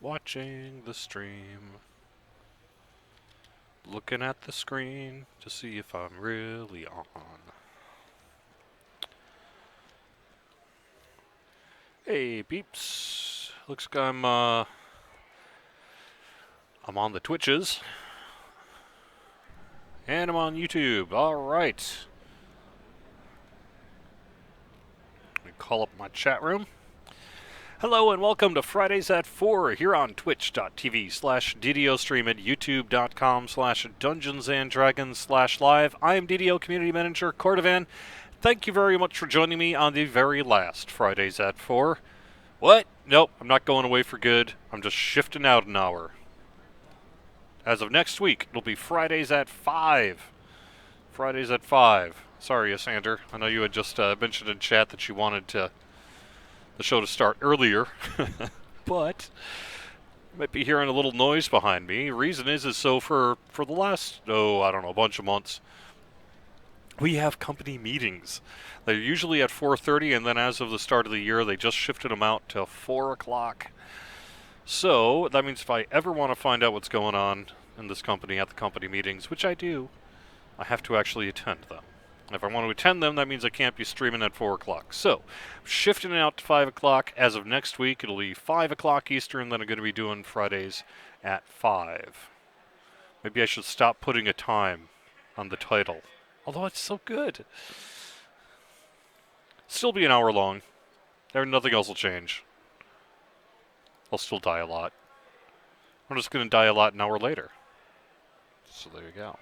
Watching the stream. Looking at the screen to see if I'm really on. Hey, peeps. Looks like I'm on the Twitches. And I'm on YouTube. Alright. Let me call up my chat room. Hello and welcome to Fridays at 4 here on twitch.tv/DDOstream at youtube.com/DungeonsandDragons/live. I am DDO Community Manager Cordovan. Thank you very much for joining me on the very last Fridays at 4. What? Nope, I'm not going away for good. I'm just shifting out an hour. As of next week, it'll be Fridays at 5. Fridays at 5. Sorry, Asander. I know you had just mentioned in chat that you wanted the show to start earlier. But you might be hearing a little noise behind me. Reason is so for the last, bunch of months, we have company meetings. They're usually at 4:30, and then as of the start of the year, they just shifted them out to 4 o'clock. So that means if I ever want to find out what's going on in this company at the company meetings, which I do, I have to actually attend them. If I want to attend them, that means I can't be streaming at 4 o'clock. So, shifting it out to 5 o'clock. As of next week, it'll be 5 o'clock Eastern, then I'm going to be doing Fridays at 5. Maybe I should stop putting a time on the title. Although it's so good. Still be an hour long. Nothing else will change. I'll still die a lot. I'm just going to die a lot an hour later. So there you go.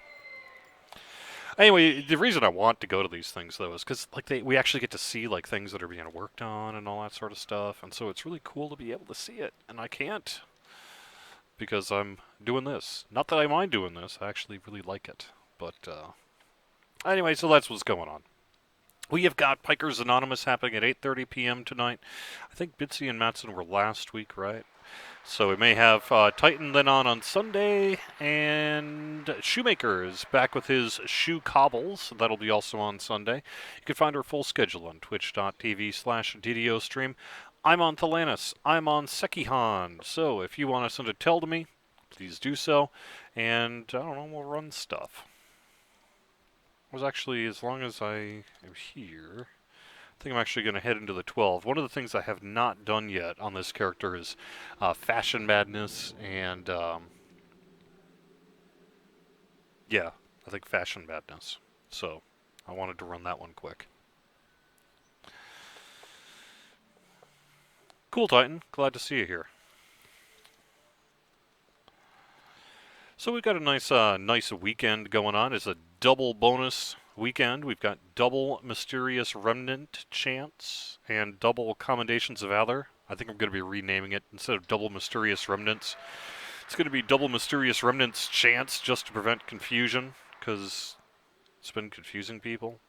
Anyway, the reason I want to go to these things, though, is because we actually get to see things that are being worked on and all that sort of stuff, and so it's really cool to be able to see it, and I can't because I'm doing this. Not that I mind doing this, I actually really like it. But anyway, so that's what's going on. We have got Pikers Anonymous happening at 8:30 p.m. tonight. I think Bitsy and Matson were last week, right? So we may have Titan then on Sunday, and Shoemaker is back with his shoe cobbles. That'll be also on Sunday. You can find our full schedule on twitch.tv/DDOstream. I'm on Thalanis. I'm on Sekihan. So if you want to send a tell to me, please do so. And, I don't know, we'll run stuff. As long as I am here, I think I'm actually going to head into the 12. One of the things I have not done yet on this character is Fashion Madness and, yeah, I think Fashion Madness. So, I wanted to run that one quick. Cool, Titan. Glad to see you here. So we've got a nice weekend going on. It's a double bonus weekend. We've got double Mysterious Remnant Chance and double Commendations of Valor. I think I'm going to be renaming it. Instead of double Mysterious Remnants, it's going to be double Mysterious Remnants Chance, just to prevent confusion, because it's been confusing people.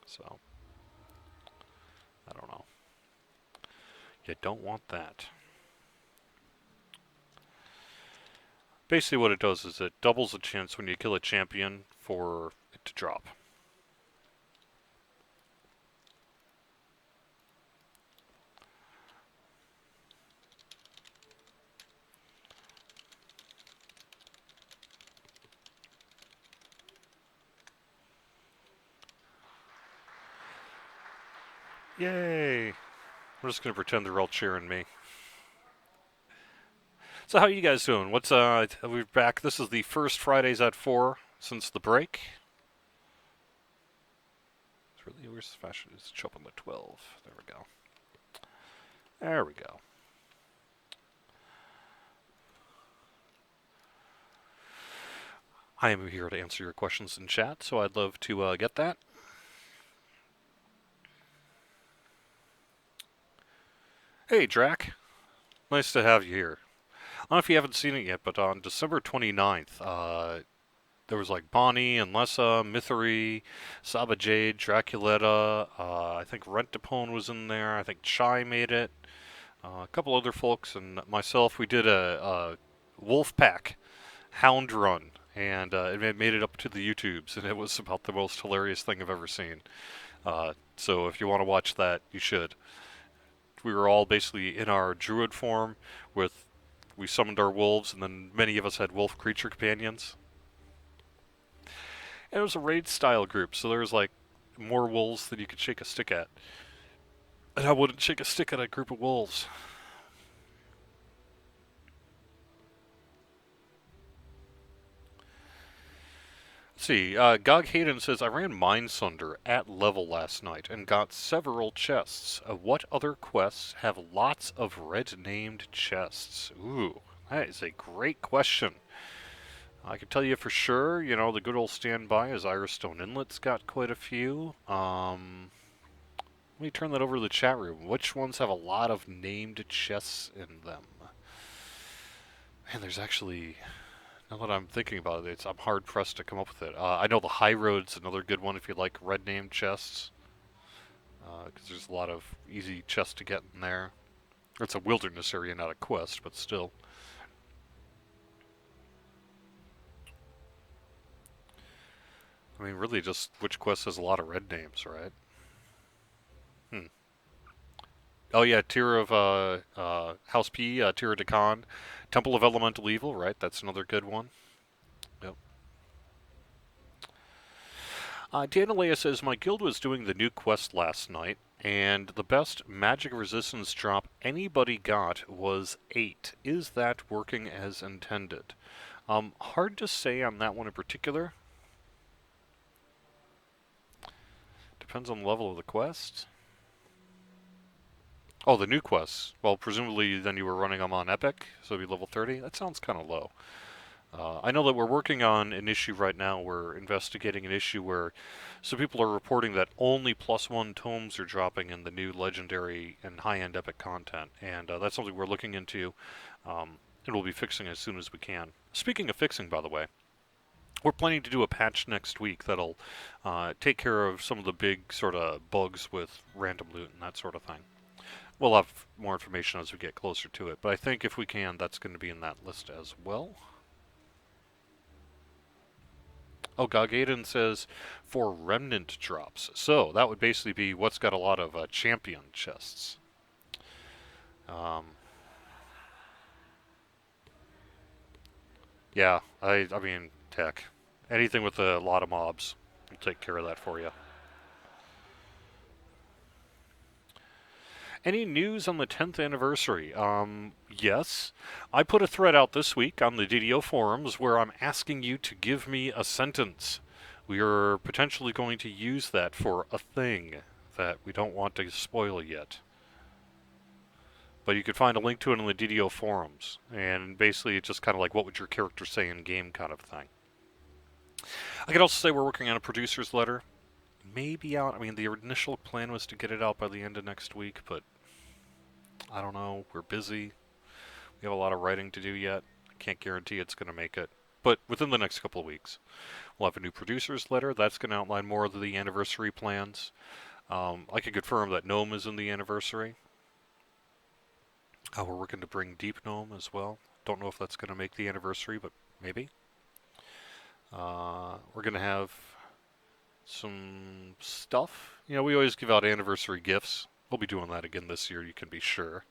So, I don't know. You don't want that. Basically what it does is it doubles the chance when you kill a champion for it to drop. Yay! I'm just going to pretend they're all cheering me. So how are you guys doing? We're back. This is the first Fridays at 4 since the break. Where's the fashion? It's show up on the 12. There we go. There we go. I am here to answer your questions in chat, so I'd love to get that. Hey, Drac. Nice to have you here. I don't know if you haven't seen it yet, but on December 29th, there was Bonnie and Lessa, Mythery, Saba Jade, Draculetta, I think Rentapone was in there, I think Chai made it, a couple other folks, and myself. We did a Wolfpack Hound Run, and it made it up to the YouTubes, and it was about the most hilarious thing I've ever seen. So if you want to watch that, you should. we were all basically in our druid form we summoned our wolves, and then many of us had wolf creature companions. And it was a raid style group, so there was like more wolves than you could shake a stick at. And I wouldn't shake a stick at a group of wolves. Let's see, Gog Hayden says, I ran Mindsunder at level last night and got several chests. What other quests have lots of red-named chests? Ooh, that is a great question. I can tell you for sure, the good old standby is Iristone Inlet's got quite a few. Let me turn that over to the chat room. Which ones have a lot of named chests in them? Man, there's actually... Now that I'm thinking about it, I'm hard pressed to come up with it. I know the High Road's another good one if you like red named chests, because there's a lot of easy chests to get in there. It's a wilderness area, not a quest, but still. I mean, really, just which quest has a lot of red names, right? Oh yeah, Tier of House P, Tier of Dakan, Temple of Elemental Evil, right? That's another good one. Yep. Danilea says, my guild was doing the new quest last night, and the best magic resistance drop anybody got was 8. Is that working as intended? Hard to say on that one in particular. Depends on the level of the quest. Oh, the new quests. Well, presumably then you were running them on Epic, so it'd be level 30. That sounds kind of low. I know that we're working on an issue right now. We're investigating an issue where some people are reporting that only +1 tomes are dropping in the new legendary and high-end epic content, and that's something we're looking into, and we'll be fixing as soon as we can. Speaking of fixing, by the way, we're planning to do a patch next week that'll take care of some of the big sort of bugs with random loot and that sort of thing. We'll have more information as we get closer to it, but I think if we can, that's going to be in that list as well. Oh, Gagaden says for remnant drops. So that would basically be what's got a lot of champion chests. Yeah, I mean, tech. Anything with a lot of mobs will take care of that for you. Any news on the 10th anniversary? Yes. I put a thread out this week on the DDO forums where I'm asking you to give me a sentence. We are potentially going to use that for a thing that we don't want to spoil yet. But you could find a link to it in the DDO forums. And basically it's just kind of like what would your character say in game kind of thing. I could also say we're working on a producer's letter. Maybe out, I mean the initial plan was to get it out by the end of next week, but I don't know, we're busy. We have a lot of writing to do yet. I can't guarantee it's going to make it. But within the next couple of weeks, we'll have a new producer's letter. That's going to outline more of the anniversary plans. I can confirm that Gnome is in the anniversary. We're working to bring Deep Gnome as well. Don't know if that's going to make the anniversary, but maybe. We're going to have some stuff. We always give out anniversary gifts. We'll be doing that again this year, you can be sure.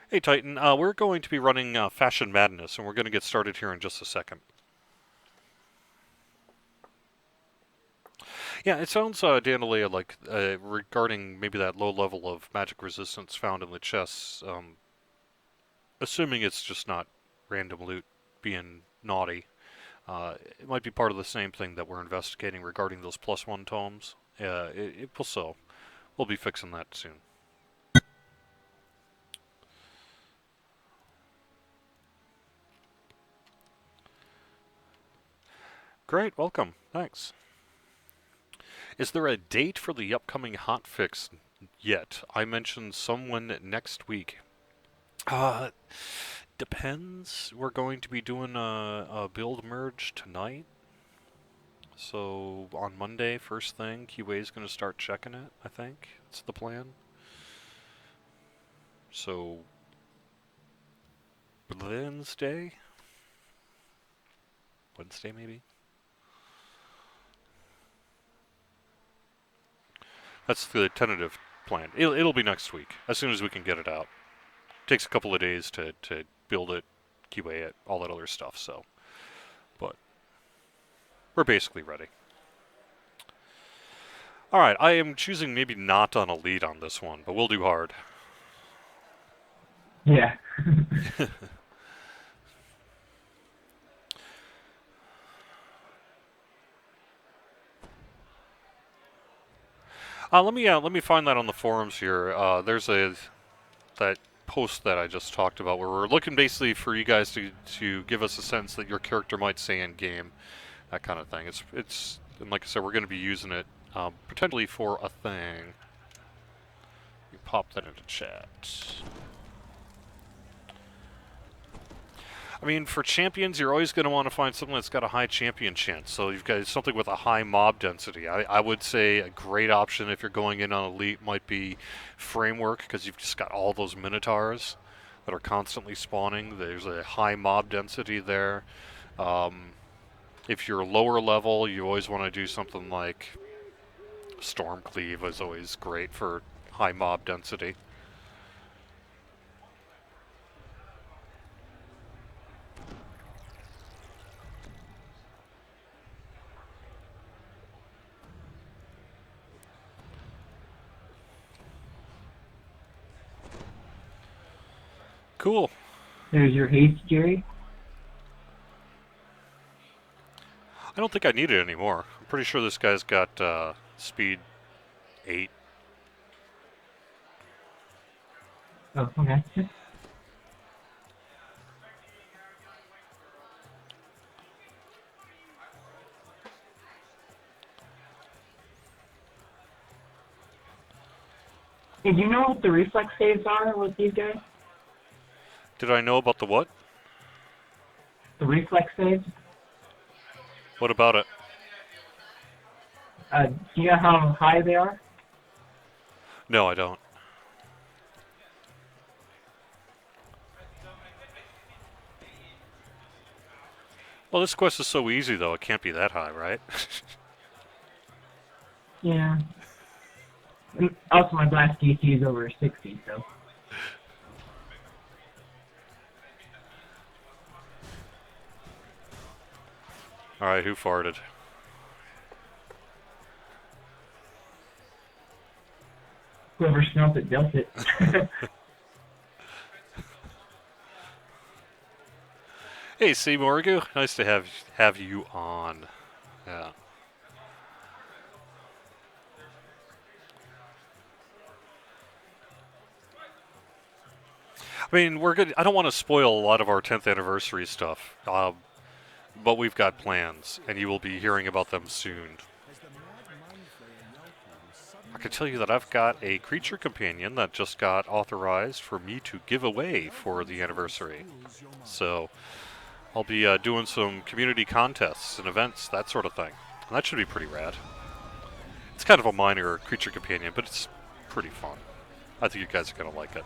Hey Titan, we're going to be running Fashion Madness, and we're going to get started here in just a second. Yeah, it sounds, Danilea, like regarding maybe that low level of magic resistance found in the chests, assuming it's just not random loot being naughty, it might be part of the same thing that we're investigating regarding those +1 tomes. It will so. We'll be fixing that soon. Great, welcome. Thanks. Is there a date for the upcoming hotfix yet? I mentioned someone next week. Depends. We're going to be doing a build merge tonight. So on Monday, first thing, QA is going to start checking it, I think. That's the plan. So Wednesday maybe? That's the tentative plan. It'll be next week, as soon as we can get it out. Takes a couple of days to build it, QA it, all that other stuff. So, but we're basically ready. All right, I am choosing maybe not on elite on this one, but we'll do hard. Yeah. Let me find that on the forums here. There's that post that I just talked about where we're looking basically for you guys to give us a sense that your character might say in game, that kind of thing. It's and like I said, we're going to be using it potentially for a thing. You pop that into chat. I mean, for champions, you're always going to want to find something that's got a high champion chance. So you've got something with a high mob density. I would say a great option if you're going in on elite might be framework, because you've just got all those minotaurs that are constantly spawning. There's a high mob density there. If you're lower level, you always want to do something like Stormcleave is always great for high mob density. Cool. There's your haste, Jerry. I don't think I need it anymore. I'm pretty sure this guy's got speed 8. Oh, okay. Did you know what the reflex saves are with these guys? Did I know about the what? The reflex saves? What about it? Do you know how high they are? No, I don't. Well, this quest is so easy, though. It can't be that high, right? Yeah. And also, my blast DC is over 60, so. Alright, who farted? Whoever smelt it dealt it. Hey, C. Morgu. Nice to have you on. Yeah. I mean, we're good. I don't want to spoil a lot of our 10th anniversary stuff, but we've got plans, and you will be hearing about them soon. I can tell you that I've got a creature companion that just got authorized for me to give away for the anniversary. So I'll be doing some community contests and events, that sort of thing. And that should be pretty rad. It's kind of a minor creature companion, but it's pretty fun. I think you guys are going to like it.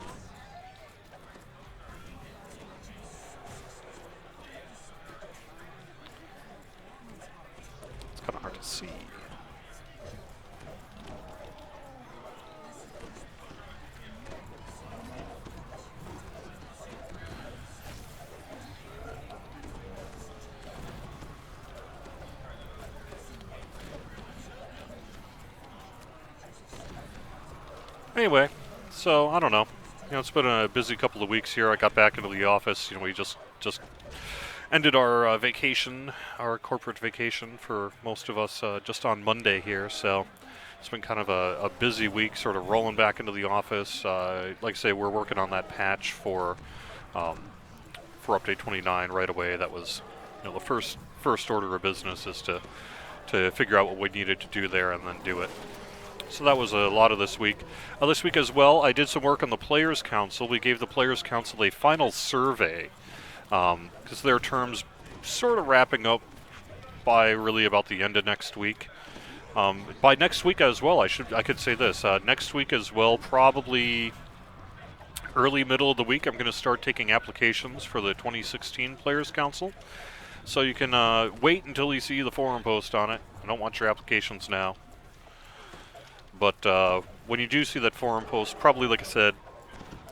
It's kind of hard to see. Anyway, so I don't know. You know, it's been a busy couple of weeks here. I got back into the office. You know, we just ended our vacation, our corporate vacation for most of us just on Monday here. So it's been kind of a busy week, sort of rolling back into the office. Like I say, we're working on that patch for update 29 right away. That was, you know, the first order of business is to figure out what we needed to do there and then do it. So that was a lot of this week. This week as well, I did some work on the Players' Council. We gave the Players' Council a final survey because their term's sort of wrapping up by really about the end of next week. By next week as well, I could say this. Next week as well, probably early middle of the week, I'm going to start taking applications for the 2016 Players' Council. So you can wait until you see the forum post on it. I don't want your applications now. But when you do see that forum post, probably, like I said,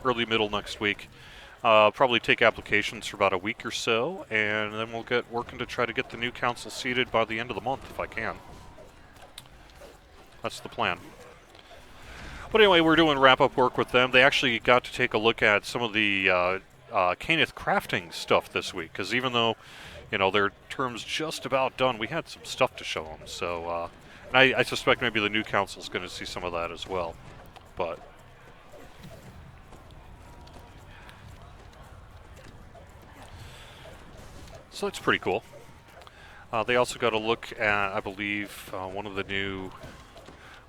early middle next week, probably take applications for about a week or so, and then we'll get working to try to get the new council seated by the end of the month, if I can. That's the plan. But anyway, we're doing wrap-up work with them. They actually got to take a look at some of the Caneth crafting stuff this week, because even though, their term's just about done, we had some stuff to show them. So, and I suspect maybe the new council's going to see some of that as well. But so that's pretty cool. They also got a look at, I believe, one of the new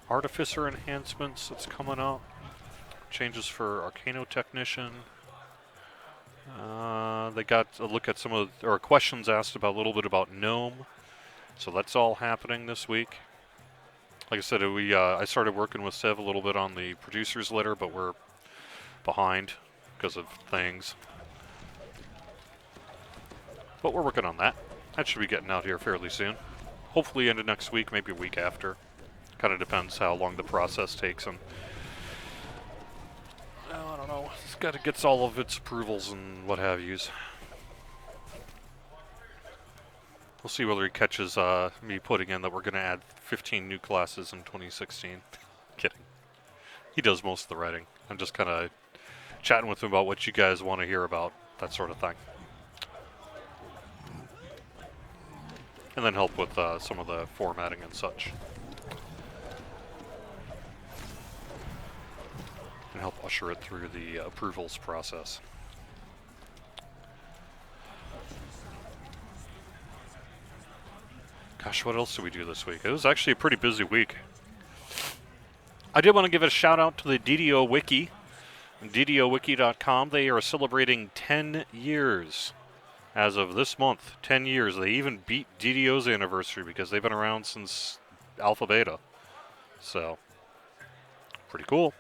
Artificer enhancements that's coming up. Changes for Arcano Technician. They got a look at some of questions asked about a little bit about Gnome. So that's all happening this week. Like I said, I started working with Sev a little bit on the producer's letter, but we're behind because of things. But we're working on that. That should be getting out here fairly soon. Hopefully end of next week, maybe a week after. Kind of depends how long the process takes, and I don't know. It's got to get all of its approvals and what have yous. We'll see whether he catches me putting in that we're going to add 15 new classes in 2016. Kidding. He does most of the writing. I'm just kind of chatting with him about what you guys want to hear about, that sort of thing. And then help with some of the formatting and such. And help usher it through the approvals process. Gosh, what else did we do this week? It was actually a pretty busy week. I did want to give a shout out to the DDO Wiki, ddowiki.com. They are celebrating 10 years as of this month. 10 years. They even beat DDO's anniversary because they've been around since Alpha Beta. So, pretty cool.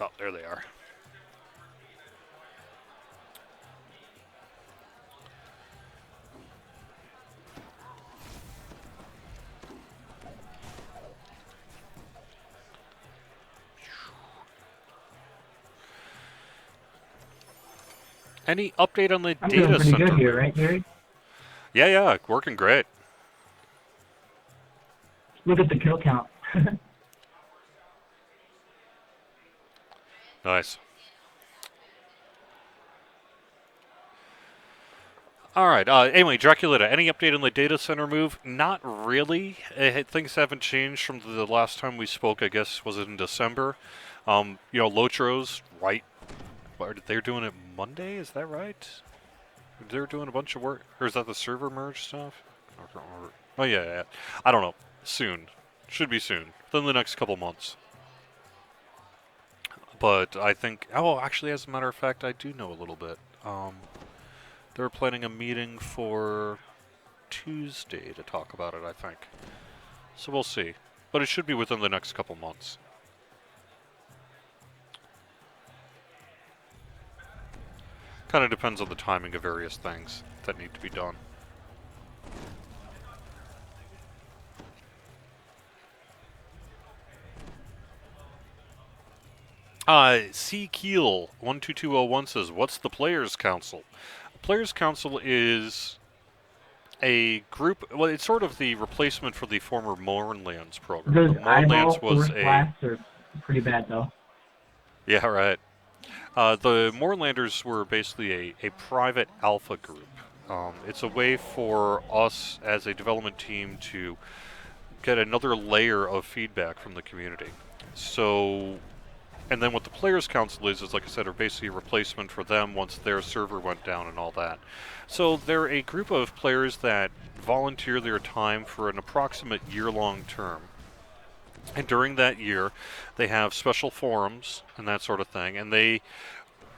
Oh, there they are. Any update on the I'm data doing pretty center? good here, right, Gary? Yeah, working great. Look at the kill count. Nice. All right. Anyway, Draculita, any update on the data center move? Not really. Things haven't changed from the last time we spoke. I guess was it in December. Lotros, right? They're doing it Monday. Is that right? They're doing a bunch of work, or is that the server merge stuff? Oh yeah. I don't know. Soon, should be soon. Within the next couple months. But I think, actually, as a matter of fact, I do know a little bit. They're planning a meeting for Tuesday to talk about it, I think. So we'll see. But it should be within the next couple months. Kind of depends on the timing of various things that need to be done. C. Keel 12201 says, "What's the Players Council?" The Players Council is a group. Well, it's sort of the replacement for the former Mournlands program. Those The Mournlands eyeball was force blasts are pretty bad, though. Yeah, right. The Mournlanders were basically a private alpha group. It's a way for us as a development team to get another layer of feedback from the community. So, and then what the Players Council is like I said, are basically a replacement for them once their server went down and all that. So they're a group of players that volunteer their time for an approximate year-long term. And during that year, they have special forums and that sort of thing. And they,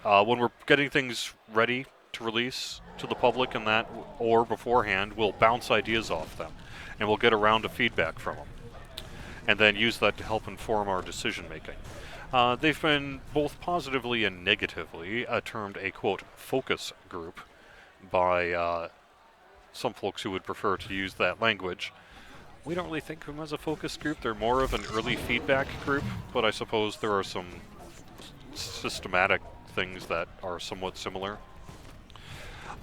when we're getting things ready to release to the public and that, or beforehand, we'll bounce ideas off them. And we'll get a round of feedback from them. And then use that to help inform our decision making. They've been both positively and negatively termed a, quote, focus group by some folks who would prefer to use that language. We don't really think of them as a focus group. They're more of an early feedback group, but I suppose there are some systematic things that are somewhat similar.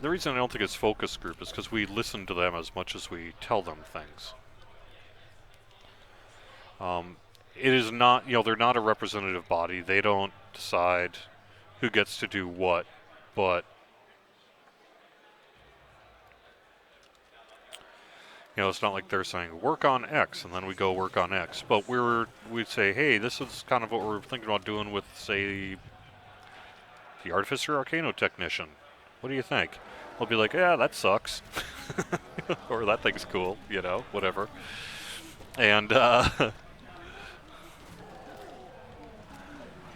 The reason I don't think it's focus group is because we listen to them as much as we tell them things. It is not, they're not a representative body. They don't decide who gets to do what, but it's not like they're saying work on X and then we go work on X. But we'd say, hey, this is kind of what we're thinking about doing with, say, the Artificer Arcano Technician. What do you think? They'll be like, yeah, that sucks, or that thing's cool, whatever. And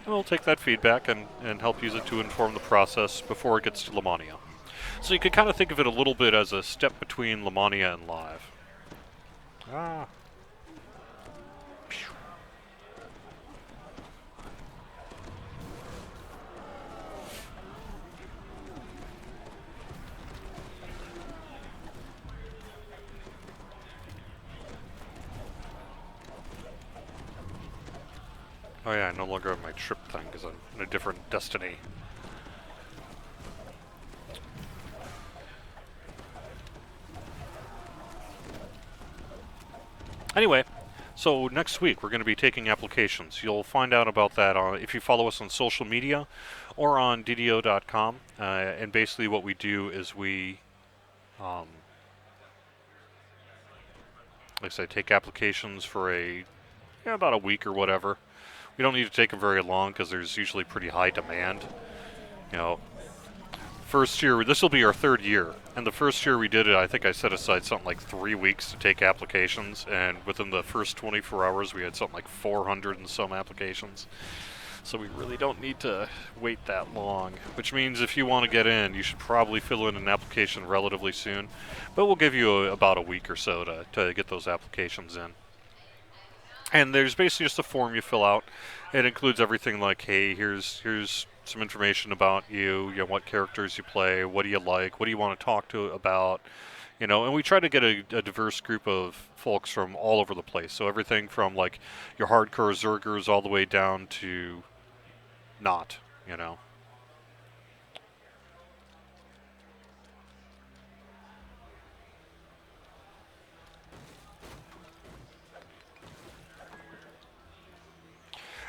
we'll take that feedback and help use it to inform the process before it gets to Lamania. So you could kind of think of it a little bit as a step between Lamania and Live. Ah. Oh yeah, I no longer have my trip thing because I'm in a different destiny. Anyway, so next week we're going to be taking applications. You'll find out about that if you follow us on social media or on ddo.com. And basically what we do is we, like I say, take applications for about a week or whatever. We don't need to take them very long because there's usually pretty high demand. First year, this will be our third year, and the first year we did it, I think I set aside something like 3 weeks to take applications, and within the first 24 hours we had something like 400 and some applications. So we really don't need to wait that long, which means if you want to get in, you should probably fill in an application relatively soon, but we'll give you about a week or so to get those applications in. And there's basically just a form you fill out. It includes everything like, hey, here's some information about you, what characters you play, what do you like, what do you want to talk to about, and we try to get a diverse group of folks from all over the place. So everything from like your hardcore Zergers all the way down to not.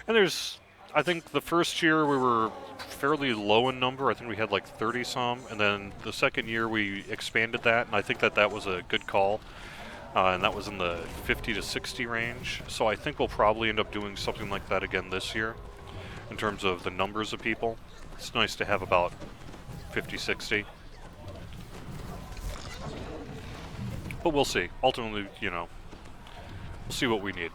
And I think the first year we were fairly low in number. I think we had like 30 some, and then the second year we expanded that, and I think that was a good call. And that was in the 50 to 60 range. So I think we'll probably end up doing something like that again this year in terms of the numbers of people. It's nice to have about 50, 60. But we'll see. Ultimately, we'll see what we need.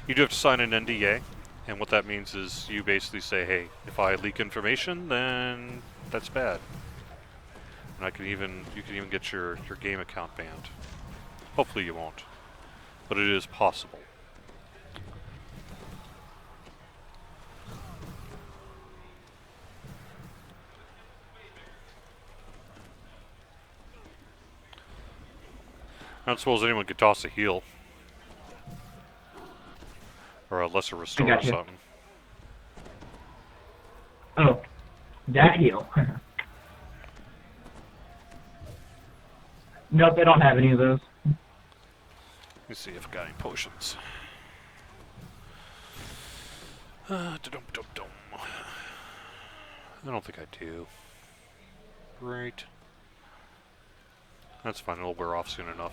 You do have to sign an NDA, and what that means is you basically say, hey, if I leak information, then that's bad. And you can even get your game account banned. Hopefully you won't, but it is possible. I don't suppose anyone could toss a heal. Or a lesser restore or something. Oh, that heal. Nope, they don't have any of those. Let's see if I got any potions. I don't think I do. Right. That's fine, it'll wear off soon enough.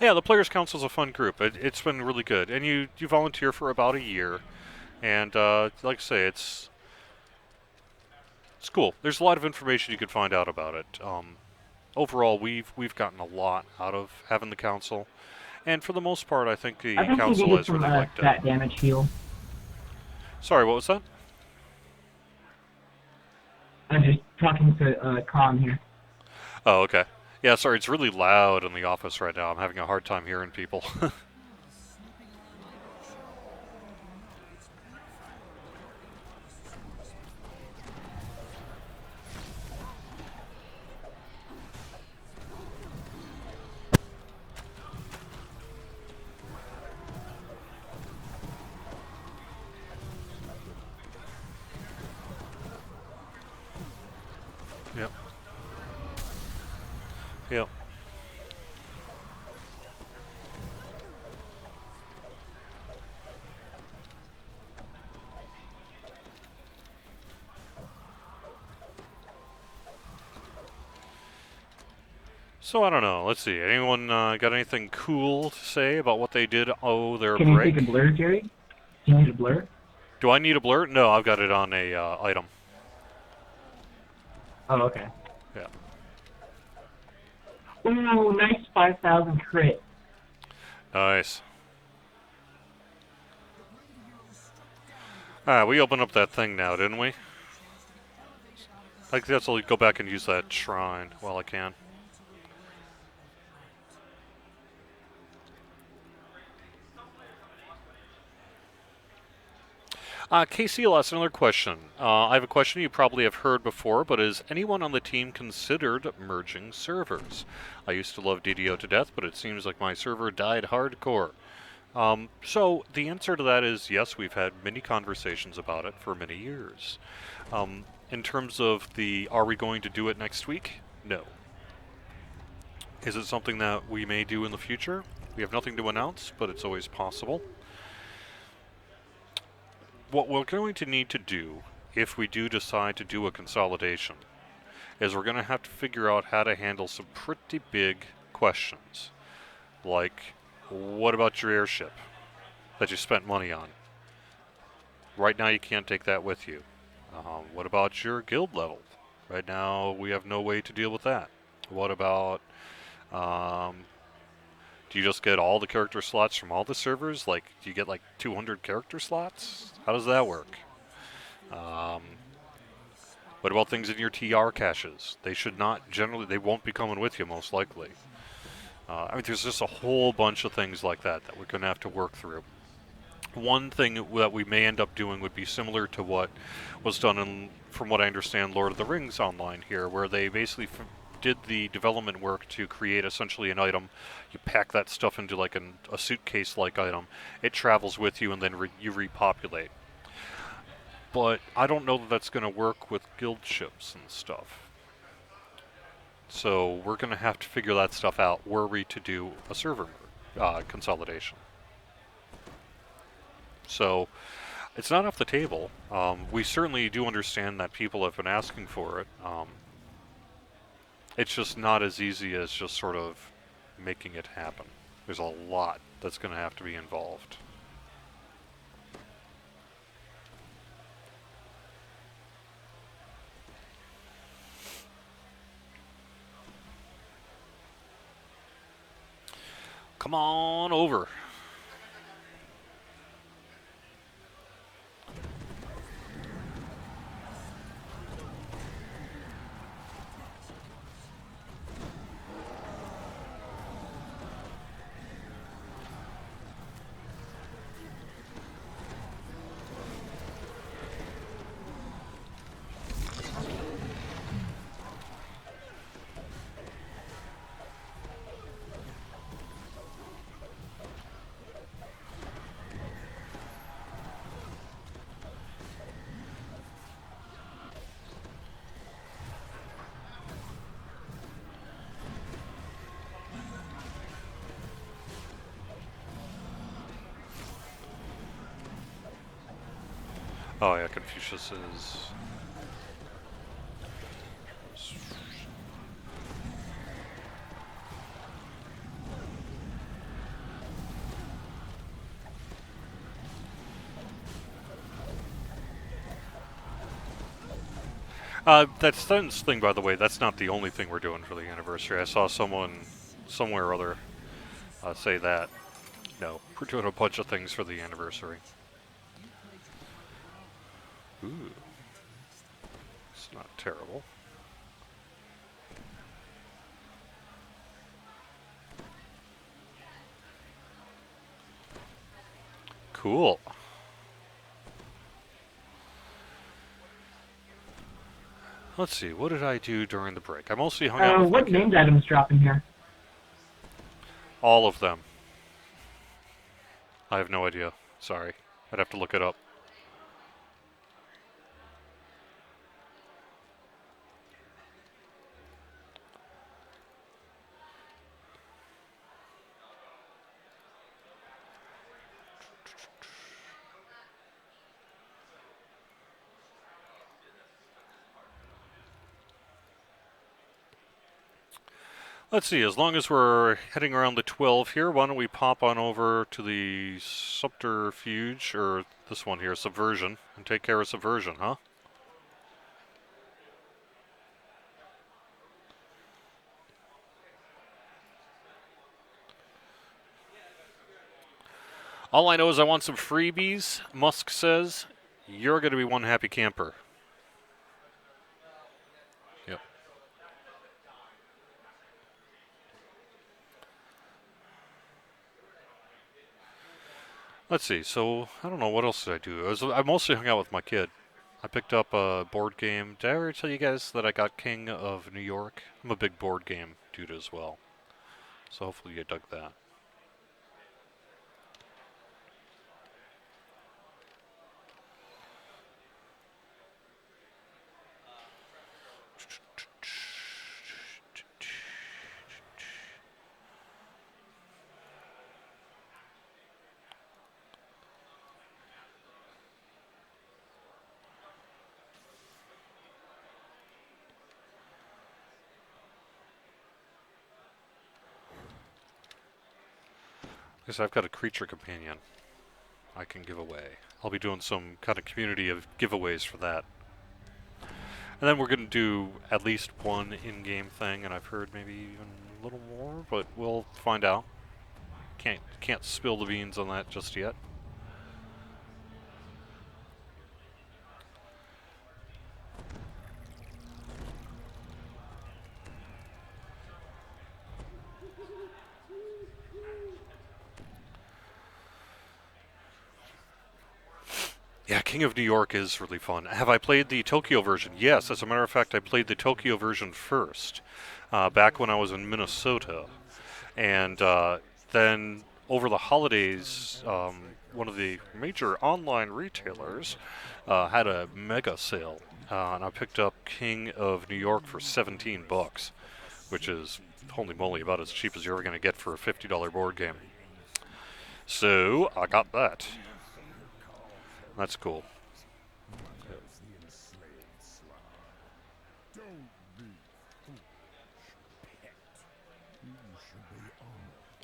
Yeah, the Players Council is a fun group. It's been really good, and you volunteer for about a year, and like I say, it's cool. There's a lot of information you could find out about it. Overall, we've gotten a lot out of having the council, and for the most part, I think the council has really liked it. That damage heal. Sorry, what was that? I'm just talking to Con here. Oh, okay. Yeah, sorry, it's really loud in the office right now. I'm having a hard time hearing people. So I don't know. Let's see. Anyone got anything cool to say about what they did? Oh, their Can you take a break. blur, Jerry? Do you need a blur? Do I need a blur? No, I've got it on a item. Oh, okay. Yeah. Ooh, nice 5,000 crit. Nice. Ah, we opened up that thing now, didn't we? I guess I'll go back and use that shrine while I can. Casey, I'll ask another question. I have a question you probably have heard before, but has anyone on the team considered merging servers? I used to love DDO to death, but it seems like my server died hardcore. So the answer to that is yes, we've had many conversations about it for many years. In terms of the are we going to do it next week? No. Is it something that we may do in the future? We have nothing to announce, but it's always possible. What we're going to need to do, if we do decide to do a consolidation, is we're going to have to figure out how to handle some pretty big questions. Like, what about your airship that you spent money on? Right now you can't take that with you. What about your guild level? Right now we have no way to deal with that. What about, um, do you just get all the character slots from all the servers? Like, do you get like 200 character slots? How does that work? Um, what about things in your TR caches? They should not, generally, they won't be coming with you most likely. I mean, there's just a whole bunch of things like that that we're going to have to work through. One thing that we may end up doing would be similar to what was done in, from what I understand, Lord of the Rings Online here, where they basically did the development work to create essentially an item. You pack that stuff into like a suitcase-like item. It travels with you, and then you repopulate. But I don't know that that's going to work with guild ships and stuff. So we're going to have to figure that stuff out were we to do a server consolidation. So it's not off the table. We certainly do understand that people have been asking for it. It's just not as easy as just sort of making it happen. There's a lot that's going to have to be involved. Come on over. Oh yeah, Confucius is... that sentence thing, by the way, that's not the only thing we're doing for the anniversary. I saw someone somewhere or other say that. No, we're doing a bunch of things for the anniversary. Ooh, it's not terrible. Cool. Let's see, what did I do during the break? I mostly hung out with my What kid. named items dropping here? All of them. I have no idea. Sorry. I'd have to look it up. Let's see, as long as we're heading around the 12 here, why don't we pop on over to the subterfuge, or this one here, subversion, and take care of subversion, huh? All I know is I want some freebies. Musk says, you're going to be one happy camper. Yep. Let's see, so I don't know, what else did I do? I mostly hung out with my kid. I picked up a board game. Did I ever tell you guys that I got King of New York? I'm a big board game dude as well. So hopefully you dug that. Because I've got a creature companion I can give away. I'll be doing some kind of community of giveaways for that. And then we're going to do at least one in-game thing, and I've heard maybe even a little more, but we'll find out. Can't spill the beans on that just yet. Yeah, King of New York is really fun. Have I played the Tokyo version? Yes, as a matter of fact, I played the Tokyo version first, back when I was in Minnesota. And then over the holidays, one of the major online retailers had a mega sale, and I picked up King of New York for 17 bucks, which is, holy moly, about as cheap as you're ever going to get for a $50 board game. So I got that. That's cool.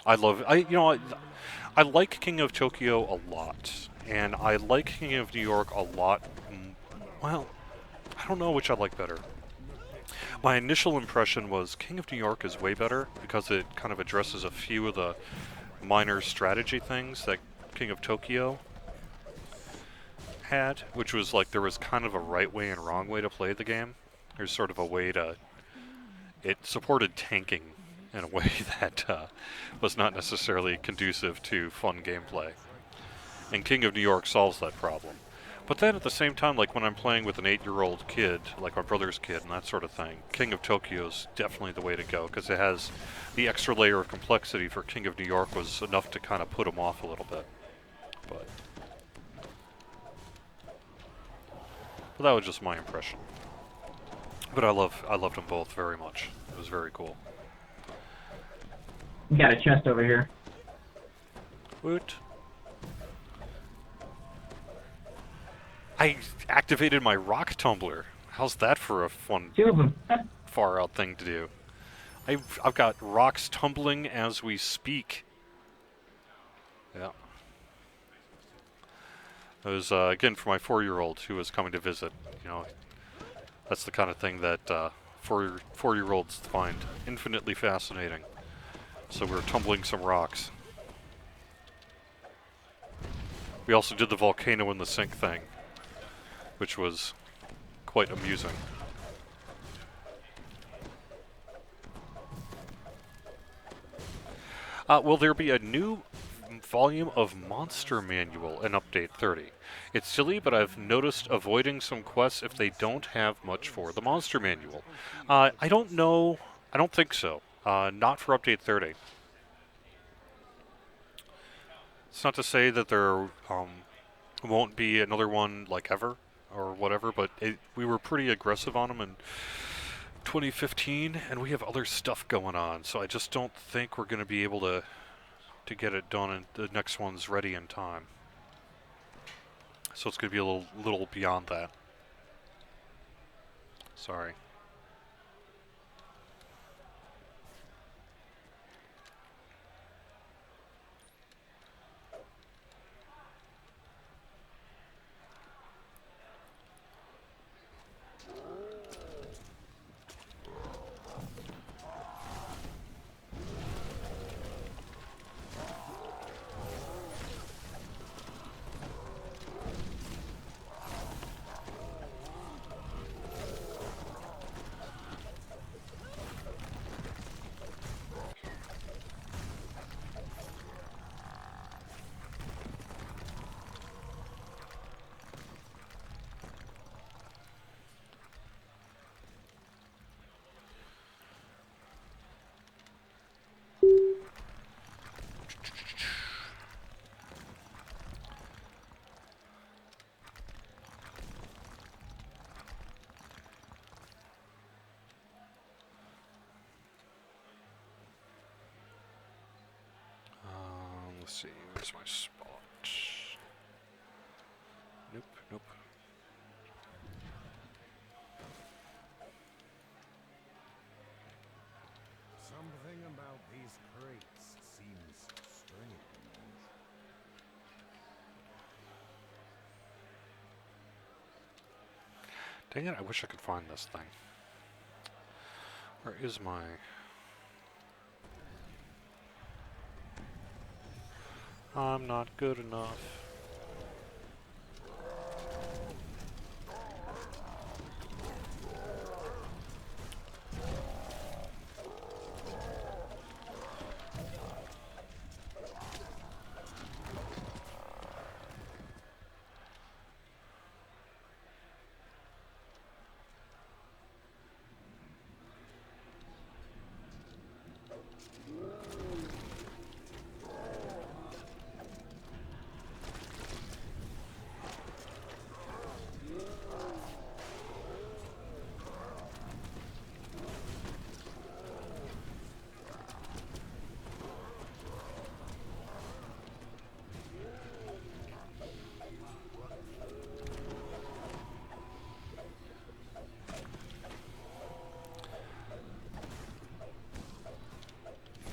I like King of Tokyo a lot, and I like King of New York a lot. Well, I don't know which I like better. My initial impression was King of New York is way better because it kind of addresses a few of the minor strategy things that King of Tokyo had, which was like there was kind of a right way and wrong way to play the game. There's sort of a way to. It supported tanking in a way that was not necessarily conducive to fun gameplay. And King of New York solves that problem. But then at the same time, like when I'm playing with an 8-year-old kid, like my brother's kid and that sort of thing, King of Tokyo is definitely the way to go because it has the extra layer of complexity for King of New York was enough to kind of put him off a little bit. But that was just my impression. But I loved them both very much. It was very cool. We got a chest over here. Woot. I activated my rock tumbler. How's that for a fun, Two of them. far out thing to do? I've got rocks tumbling as we speak. Yeah. It was, again, for my 4-year-old who was coming to visit. You know, that's the kind of thing that four-year-olds find infinitely fascinating. So we were tumbling some rocks. We also did the volcano in the sink thing, which was quite amusing. Will there be a new volume of Monster Manual in Update 30? It's silly, but I've noticed avoiding some quests if they don't have much for the Monster Manual. I don't know. I don't think so. Not for Update 30. It's not to say that there won't be another one like ever or whatever, but we were pretty aggressive on them in 2015, and we have other stuff going on, so I just don't think we're going to be able to get it done and the next one's ready in time. So it's going to be a little beyond that. Sorry. Let's see, where's my spot? Nope, nope. Something about these crates seems strange. Dang it, I wish I could find this thing. Where is my... I'm not good enough.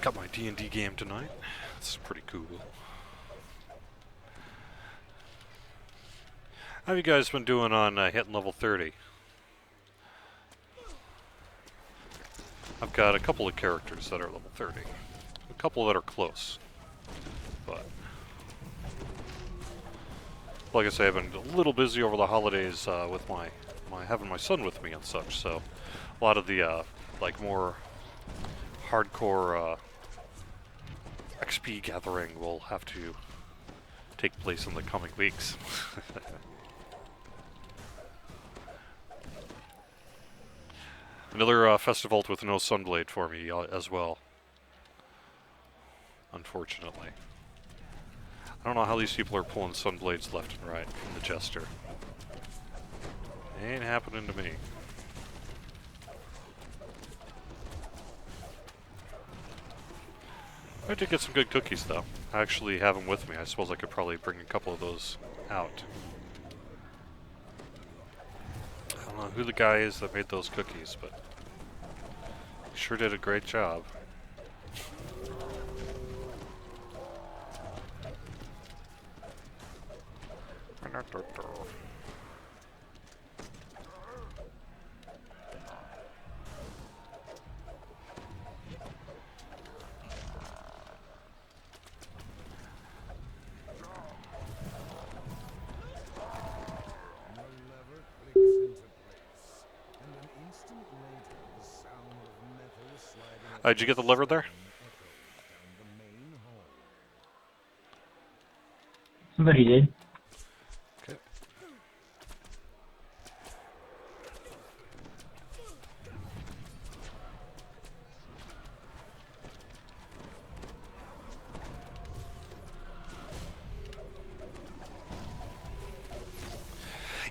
Got my D&D game tonight. That's pretty cool. How have you guys been doing on hitting level 30? I've got a couple of characters that are level 30. A couple that are close. But like I say, I've been a little busy over the holidays with my having my son with me and such, so a lot of the like more hardcore XP gathering will have to take place in the coming weeks. Another festival with no Sunblade for me as well. Unfortunately. I don't know how these people are pulling Sunblades left and right from the Jester. Ain't happening to me. I did get some good cookies though. I actually have them with me. I suppose I could probably bring a couple of those out. I don't know who the guy is that made those cookies, but he sure did a great job. Did you get the lever there? Somebody did. Okay.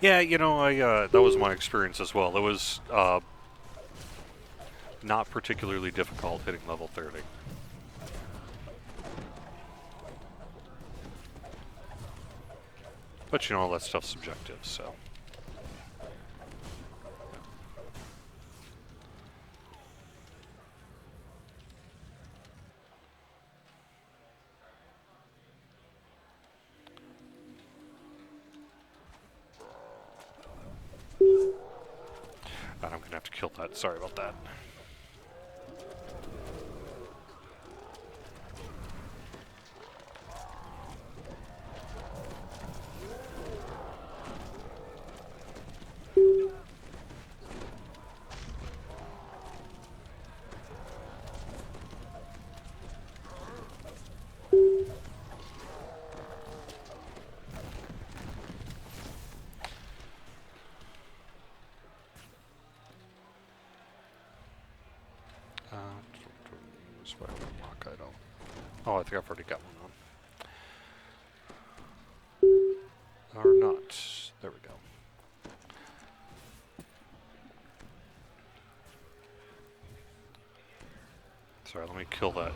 Yeah, you know, I that was my experience as well. It was not particularly difficult hitting level 30. But you know, all that stuff's subjective, so. And I'm gonna have to kill that. Sorry about that. Rock item. Oh, I think I've already got one on. Or not. There we go. Sorry, let me kill that.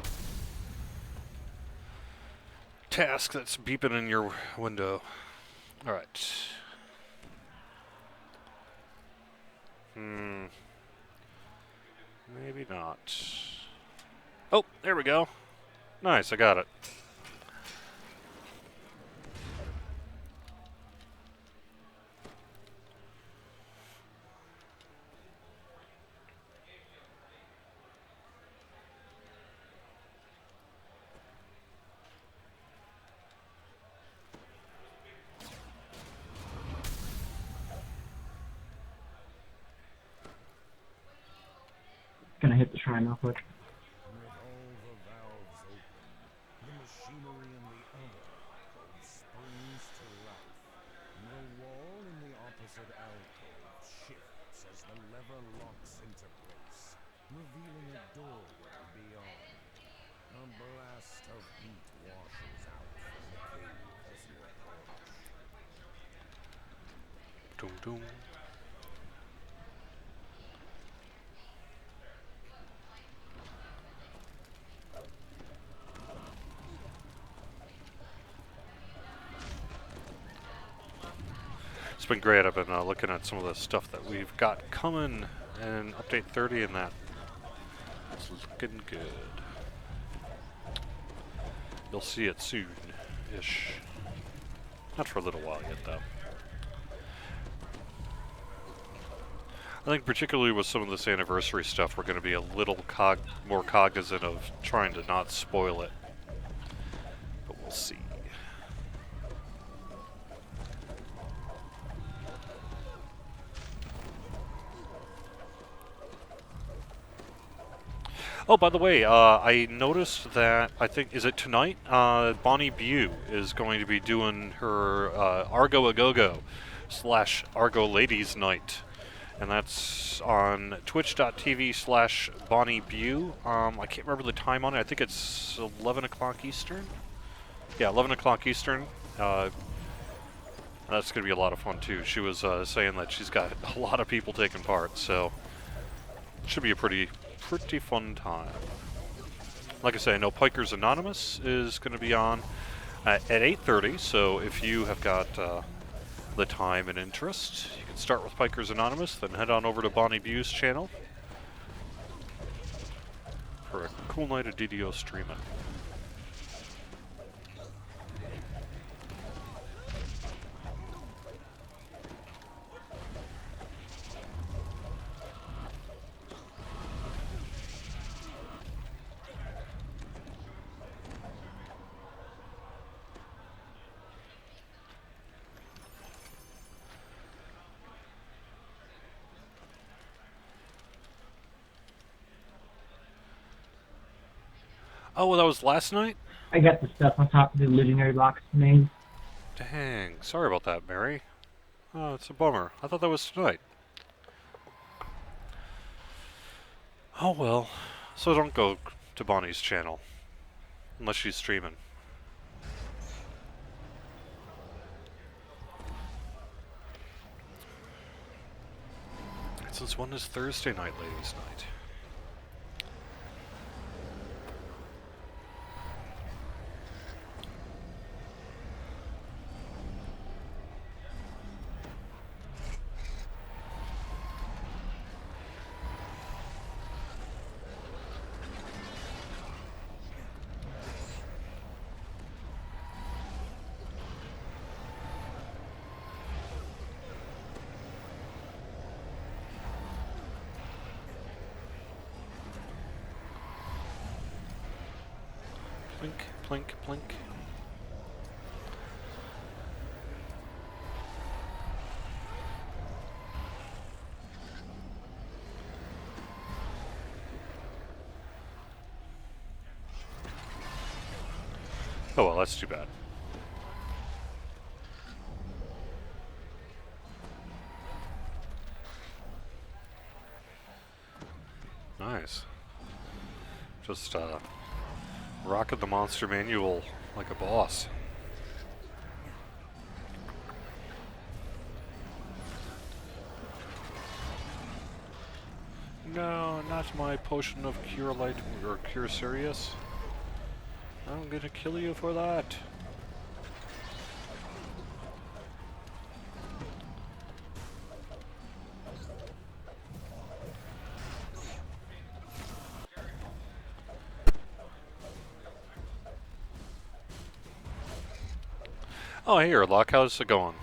task that's beeping in your window. Alright. Maybe not. Oh, there we go. Nice, I got it. Gonna hit the shrine real quick. With all the valves open, the machinery in the other alcove springs to life. The wall in the opposite alcove shifts as the lever locks into place, revealing a doorway beyond. A blast of heat washes out from the cave as you approach. Doom doom. It's been great. I've been looking at some of the stuff that we've got coming in update 30, and that it's looking good. You'll see it soon-ish. Not for a little while yet, though. I think particularly with some of this anniversary stuff, we're going to be a little more cognizant of trying to not spoil it. But we'll see. Oh, by the way, I noticed that, I think, is it tonight? Bonnie Bew is going to be doing her Argo A Go-Go / Argo Ladies Night. And that's on twitch.tv/Bonnie Bew. I can't remember the time on it. I think it's 11 o'clock Eastern. Yeah, 11 o'clock Eastern. That's going to be a lot of fun, too. She was saying that she's got a lot of people taking part, so it should be a pretty fun time. Like I say, I know Pikers Anonymous is going to be on at 8:30, so if you have got the time and interest, you can start with Pikers Anonymous, then head on over to Bonnie Bew's channel for a cool night of DDO streaming. Oh, well, that was last night? I got the stuff on top of the legendary box made. Dang, sorry about that, Mary. Oh, it's a bummer. I thought that was tonight. Oh well. So don't go to Bonnie's channel. Unless she's streaming. Since when is Thursday night ladies' night? Plink, plink, plink. Oh well, that's too bad. Nice. Just rocking the monster manual like a boss. No, not my potion of cure light or cure serious. I'm gonna kill you for that. Oh, hey, Erlock, how's it going?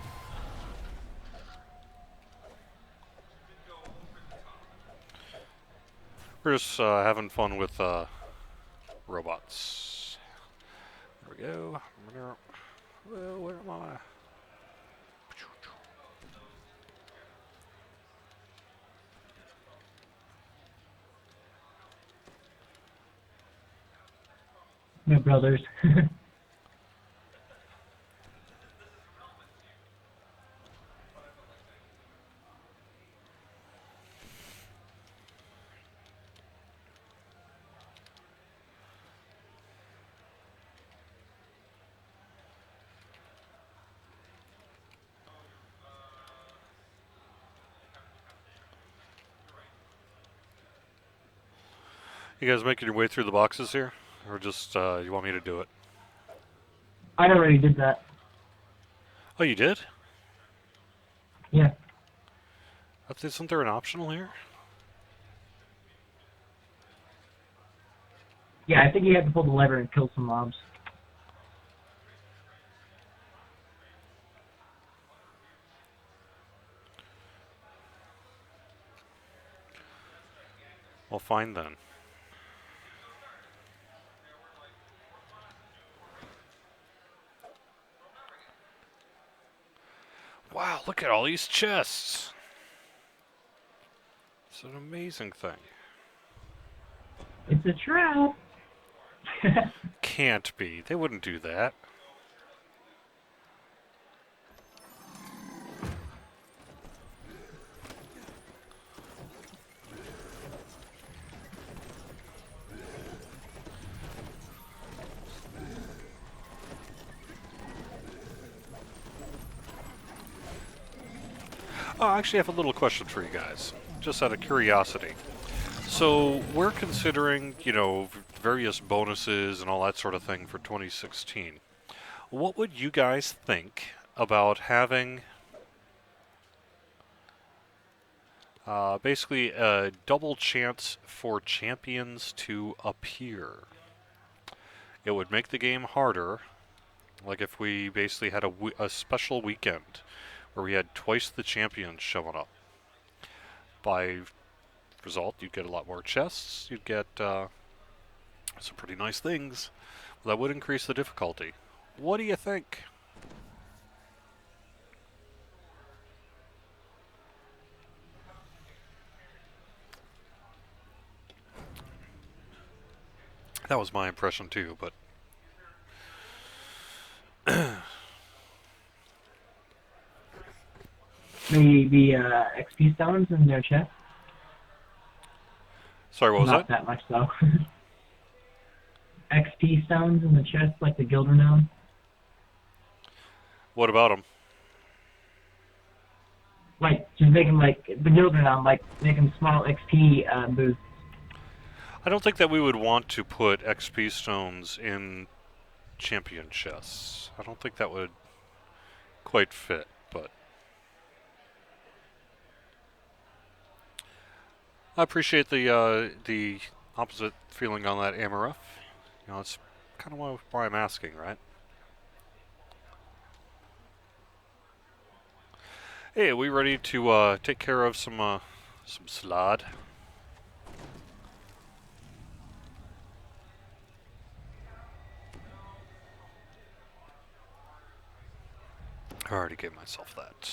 We're just having fun with robots. There we go. Well, where am I? My brothers. You guys making your way through the boxes here? Or just, you want me to do it? I already did that. Oh, you did? Yeah. Isn't there an optional here? Yeah, I think you have to pull the lever and kill some mobs. Well, fine then. Wow, look at all these chests! It's an amazing thing. It's a trap. Can't be. They wouldn't do that. Oh, I actually have a little question for you guys, just out of curiosity. So, we're considering, various bonuses and all that sort of thing for 2016. What would you guys think about having basically a double chance for champions to appear? It would make the game harder, like if we basically had a special weekend where we had twice the champions showing up. By result, you'd get a lot more chests, you'd get some pretty nice things. That would increase the difficulty. What do you think? That was my impression too, but The XP stones in their chest. sorry, what was Not that? that much though. XP stones in the chest, like the guild renown. What about them? Like just make them like the guild renown, like make them small XP boosts. I don't think that we would want to put XP stones in champion chests. I don't think that would quite fit, but I appreciate the opposite feeling on that, Amaruff. That's kind of why I'm asking, right? Hey, are we ready to take care of some slod? I already gave myself that.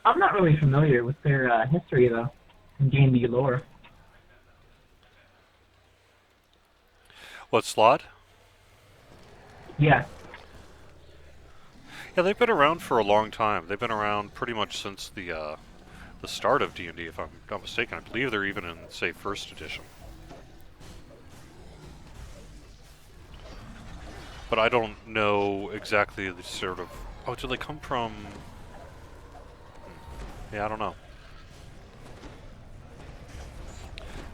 I'm not really familiar with their history though, in D&D lore. What, slod? Yeah. Yeah, they've been around for a long time. They've been around pretty much since the start of D&D, if I'm not mistaken. I believe they're even in, say, first edition. But I don't know exactly the sort of... Oh, do they come from... Yeah, I don't know.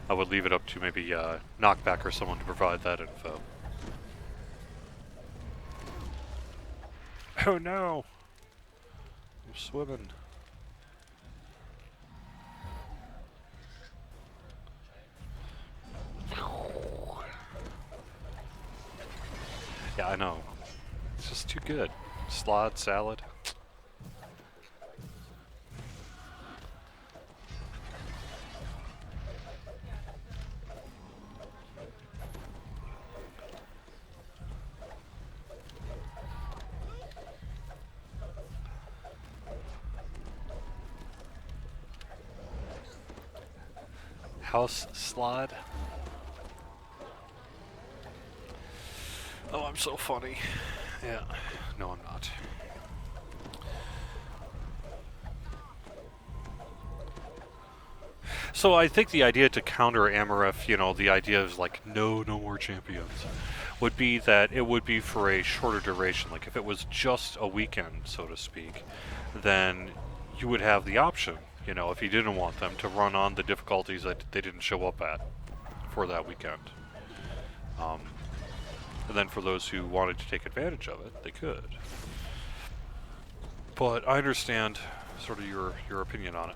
I would leave it up to maybe Knockback or someone to provide that info. Oh no! I'm swimming. Yeah, I know. It's just too good. Slod, salad. House slod. Oh, I'm so funny. Yeah. No, I'm not. So I think the idea to counter Amaref, the idea of like no more champions, would be that it would be for a shorter duration. Like if it was just a weekend, so to speak, then you would have the option, if you didn't want them to run on the difficulties that they didn't show up at for that weekend. And then for those who wanted to take advantage of it, they could. But I understand sort of your opinion on it.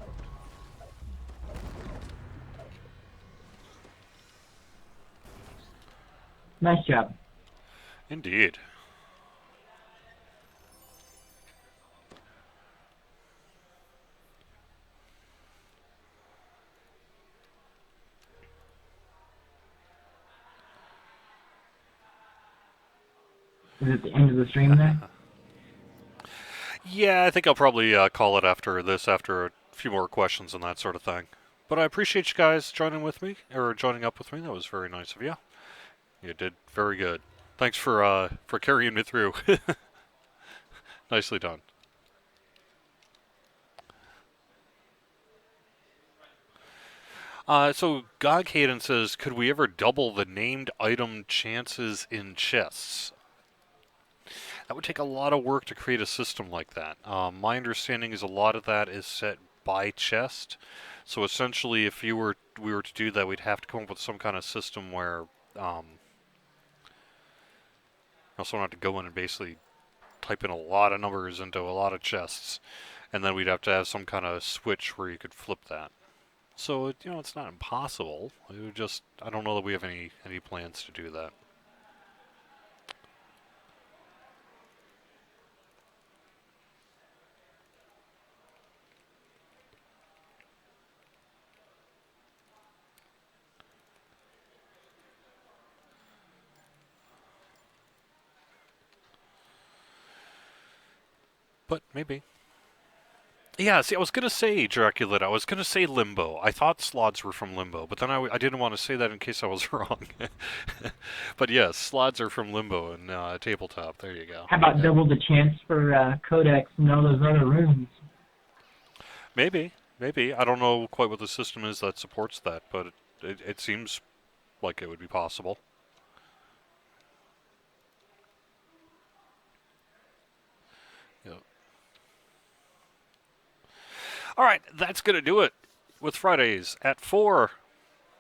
Nice job. Indeed. Is it the end of the stream there? Yeah, I think I'll probably call it after this, after a few more questions and that sort of thing. But I appreciate you guys joining with me, or joining up with me. That was very nice of you. You did very good. Thanks for carrying me through. Nicely done. So Gog Hayden says, could we ever double the named item chances in chests? That would take a lot of work to create a system like that. My understanding is a lot of that is set by chest. So essentially, if we were to do that, we'd have to come up with some kind of system where someone had to go in and basically type in a lot of numbers into a lot of chests, and then we'd have to have some kind of switch where you could flip that. So it's not impossible. It would just, I don't know that we have any plans to do that. But maybe. Yeah, see, I was going to say Dracula. I was going to say Limbo. I thought slots were from Limbo, but then I didn't want to say that in case I was wrong. But yes, slots are from Limbo and Tabletop. There you go. How about double the chance for Codex and all those other rooms? Maybe. I don't know quite what the system is that supports that, but it seems like it would be possible. Yep. All right, that's going to do it with Fridays at 4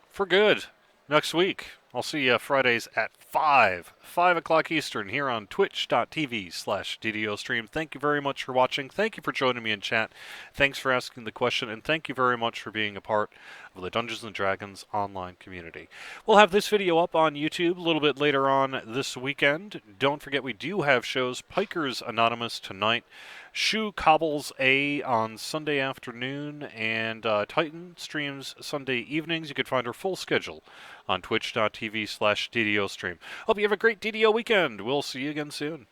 for good next week. I'll see you Fridays at 5 o'clock Eastern here on twitch.tv/DDOstream. Thank you very much for watching. Thank you for joining me in chat. Thanks for asking the question, and thank you very much for being a part of the Dungeons & Dragons online community. We'll have this video up on YouTube a little bit later on this weekend. Don't forget we do have shows. Pikers Anonymous tonight, Shoe Cobbles A on Sunday afternoon, and Titan streams Sunday evenings. You can find our full schedule on twitch.tv/DDOstream. Hope you have a great DDO weekend. We'll see you again soon.